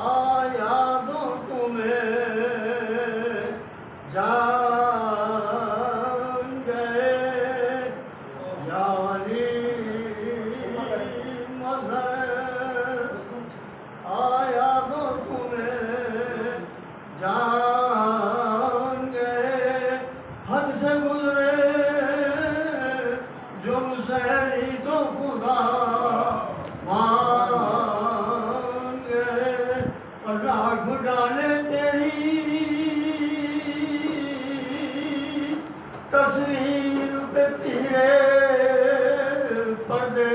आया दो तुम्हें जान गए यानी मगर आया दो तुम्हें जान गए हद से गुजरे जो मुसहरी तो खुदा मान गए और राख डाले तेरी तस्वीर पे तेरे पर्दे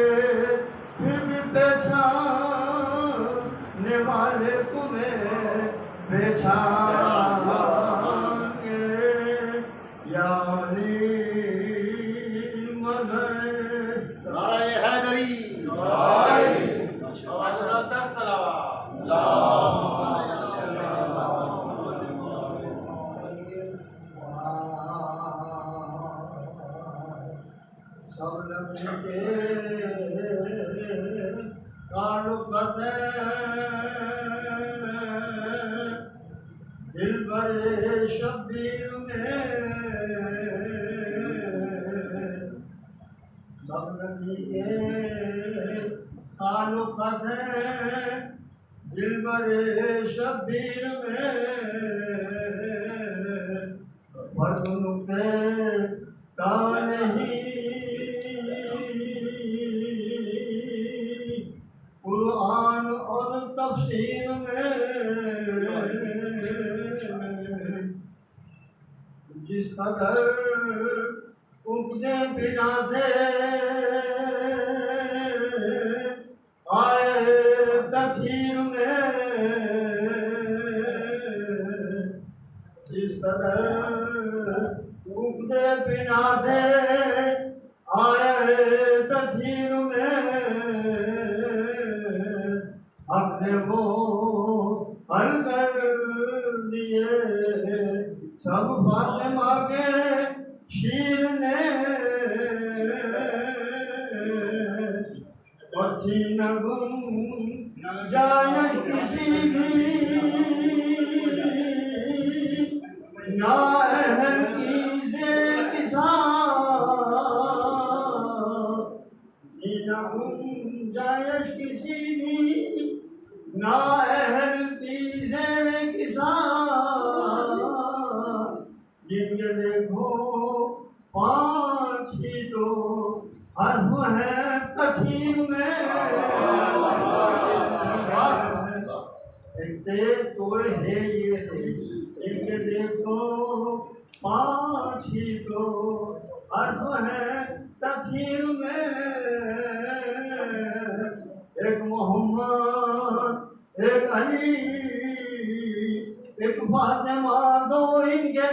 फिर भी पहचानने वाले तुम्हें पहचानेंगे यानी मगर नाराए हैदरी सब लगे ताल्लुक़ दिल भरे शब्बीर में सब लगे ताल्लुक़ दिल भरे शब्बीर में फर्क नुक्ते का नहीं कुरान और तफसीर में जिस कदर उगते बिना थे आए तथीर में जिस कदर उगते बिना थे आए तथीर में अपने वो हल कर दिए सब फातिमा के शीर ने और थी न गुम जाए किसी भी ना अहल की से किसा थी न गुम जाए किसी भी ना अहल तीजे किसा जिनके देखो पाँच ही तो हर्फ है तथीर में देखते तो है ये जिनके देखो पाँच ही तो हर्फ है तथीर में एक मोहम्मद एक अली एक फातिमा दो इनके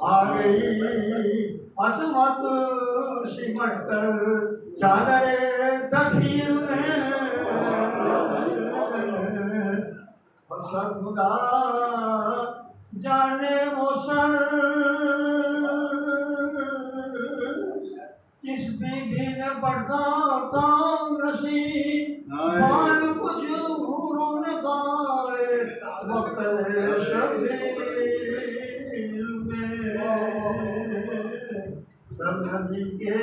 आ गई असमत सिमट कर चादरे तफीर में सर खुदा जाने वो सर किस बीबी ने बढ़ा था नसीब मान कुछ हूरों ने पाए वक्त शबीर में सब नबी के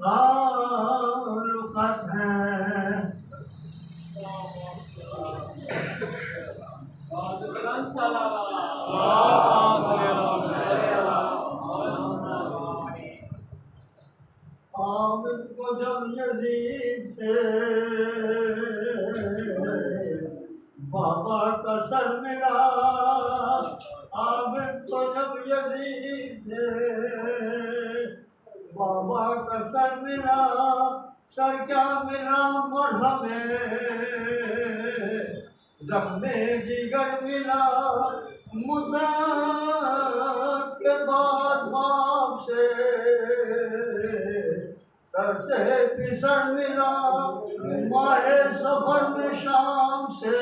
ताल्लुक़ात हैं आमिद को जब यजीद से बाबा का सर मिला आमिद को जब यजीद से बाबा का सर मिला सर क्या मिला मरहमे ज़ख्मे जिगर मिला मुद्दत के बाद बाप से सर से फिसल मिला माहे सफर में शाम से,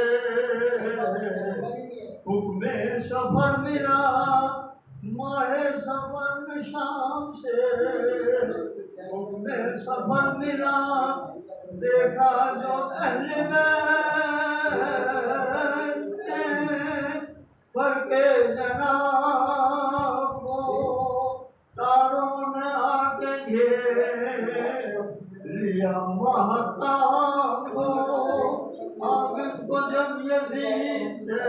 हुक्मे सफर मिला माहे सफर में शाम से, हुक्मे सफर मिला देखा जो अहले बैत फरके जनाब को तारों ने आके घेर लिया महताब को, आबिद को जब यजीद से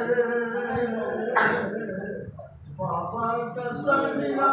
बाबा का सर मिला।